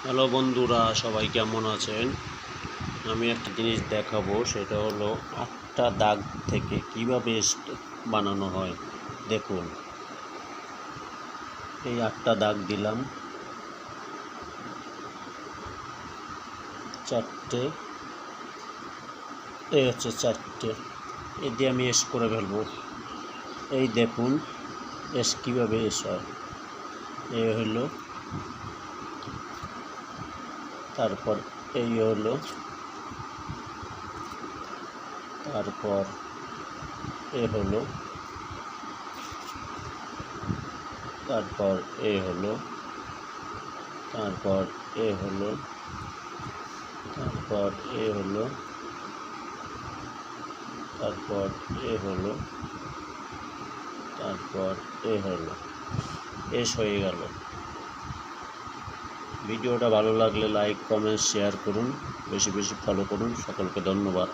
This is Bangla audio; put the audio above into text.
হ্যালো বন্ধুরা, সবাই কেমন আছেন? আমি একটা জিনিস দেখাবো, সেটা হলো 8টা দাগ থেকে কিভাবে বানানো হয়। দেখুন, এই 8টা দাগ দিলাম, 4টে, এই হচ্ছে 4টে। এই দিয়ে আমি এস করে ফেলবো। এই দেখুন এস কীভাবে এস হয়। এই হলো, তারপর এই হলো, তারপর এ হলো, তারপর এ হলো, তারপর এ হলো, তারপর এ হলো, তারপর এ হলো, তারপর এ হলো, এস হয়ে গেল। ভিডিওটা ভালো লাগলে লাইক, কমেন্ট, শেয়ার করুন, বেশি বেশি ফলো করুন। সকলকে ধন্যবাদ।